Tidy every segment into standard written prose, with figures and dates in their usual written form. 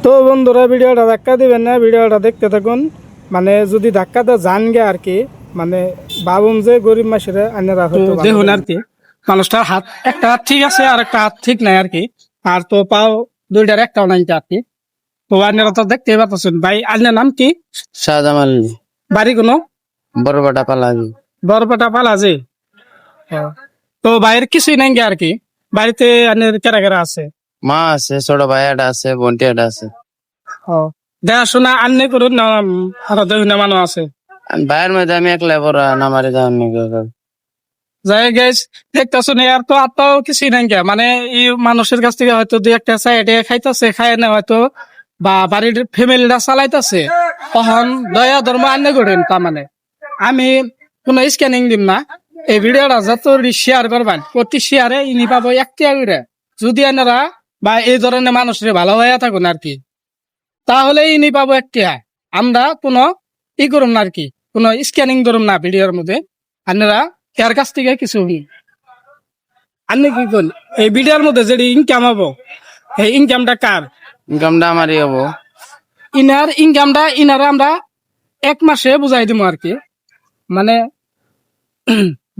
তো বন্ধুরা ভিডিওটা ধাক্কা দিবেন না, ভিডিওটা দেখতে থাকুন। মানে যদি ধাক্কাটা জান গে আর কি, মানে ভাবুন যে গরিব মাসেরা আনেরা হয়তো দেখুন আর কি, মানুষটার হাত একটা হাত ঠিক আছে আর একটা হাত ঠিক নাই আর কি, আর তো পাও দুইটার একটাও নাই আর কি। তো আপনারা তো দেখতে পাচ্ছেন। ভাই আপনার নাম কি? শাহজামাল বাড়ি কোনো? বড়বাটা পালাজি। বরপাটা পালাজি। তো বাইরের কিছুই নাই গে আর কি। বাড়িতে আপনার কেরা কেরা আছে? মা আছে, ছোট ভাই একটা আছে, বোনটি একটা আছে। দেখাশোনা আন্নে করুন না, আরো দুই না মানুষ আছে? ভাইয়ের মধ্যে আমি একলা পড়া নামারে যাওয়ার যাই গেছ দেখতেছো না, আর তো আত্মাও কিছুই নাই গে। মানে এই মানুষের কাছ থেকে হয়তো দুই একটা সাইডে খাইতেছে, খায় না হয়তো, বা বাড়ির ফ্যামিলিটা চালাইতেছে। তখন দয়া ধর্ম আন্নে করেন। তার মানে আমি কোনো স্ক্যানিং দিম না। এই ভিডিওটা যত শেয়ার করবেন, প্রতি শেয়ারে ইনি পাবো 1 টাকা করে। যদি এনারা বা এই ধরনের মানুষের ভালো হয়ে থাকুন আর কি, তাহলে ইনি পাবো 1 টাকা। আমরা কোনো করুন না আর কি, কোনো স্ক্যানিং ধরুন না ভিডিওর মধ্যে। আপনারা এর কাছ থেকে কিছু আপনি কি করুন, এই ভিডিওর মধ্যে যে ইনকাম হবো, এই ইনকামটা কার? ইনকামটা আমারই হবো। ইনার ইনকামটা ইনারা আমরা 1 মাসে বুঝাই দিব আর কি। মানে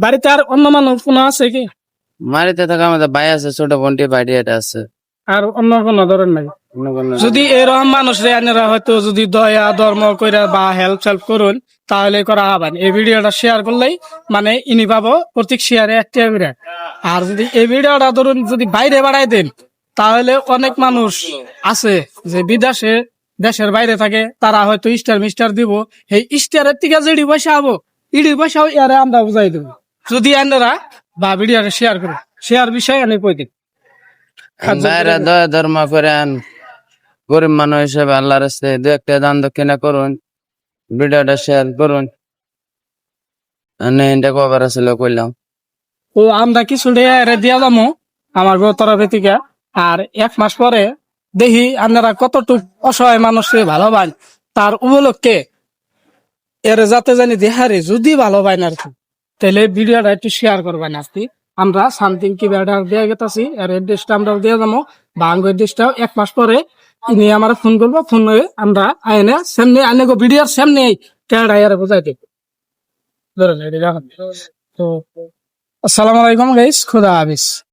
বাড়িতে আর অন্য মানুষ কোনো আছে কি? বাড়িতে থাকা আমাদের ভাই আছে, ছোট বোনটি ভাইটি একটা আছে। আর অন্য কোনো ধরেন নাই? যদি এরকম মানুষ আপনারা হয়তো যদি দয়া ধর্ম কইরা বা হেল্প সেল্প করুন, তাহলে করা হবেন। এই ভিডিওটা শেয়ার করলেই মানে ইনি পাবো প্রত্যেক শেয়ারে 1 টাকা করে। আর যদি এই ভিডিওটা ধরুন যদি বাইরে বাড়াই দেন, তাহলে অনেক মানুষ আছে যে বিদেশে, দেশের বাইরে থাকে, তারা হয়তো স্টার মিস্টার দিব। এই স্টারের থেকে যেটি পয়সা হবো, ইডি পয়সাও ইয়ারে আমরা বুঝাই দেবো, যদি আপনারা বা ভিডিওটা শেয়ার করুন। শেয়ার বিষয়ে আমি কই দিই। ভাইরা দয়া ধর্ম করেন, গরিব মানুষ হিসেবে আল্লাহর রাস্তায় দু একটা দান দক্ষিণা করুন, ভিডিওটা শেয়ার করুন। এটা কবার আসলে কইলাম। ও আমরা কিছু দিয়া যাবো আমার তরফে থেকে। আর 1 মাস পরে দেখি আপনারা কতটুক অসহায় মানুষকে ভালো পান, তার উপলক্ষে এর যাতে জানি দেহারে যদি ভালো পান আর কি, তাহলে ভিডিওটা একটু শেয়ার করবেন আর কি। আমরা সামথিং কি ব্যাটার দেওয়া গেছি, আর এড্রেসটা আমরা দিয়ে যাবো, বা আঙ্গ এড্রেসটাও 1 মাস পরে ইনি আমার ফোন করবো। ফোন হয়ে আমরা আইনে সামনে আনে ভিডিওর সামনে টেড়া ইয়ারে বোঝাই দেব। ধরেন এটি রাখেন। তো আসসালামু আলাইকুম গাইস, খুদা হাফিজ।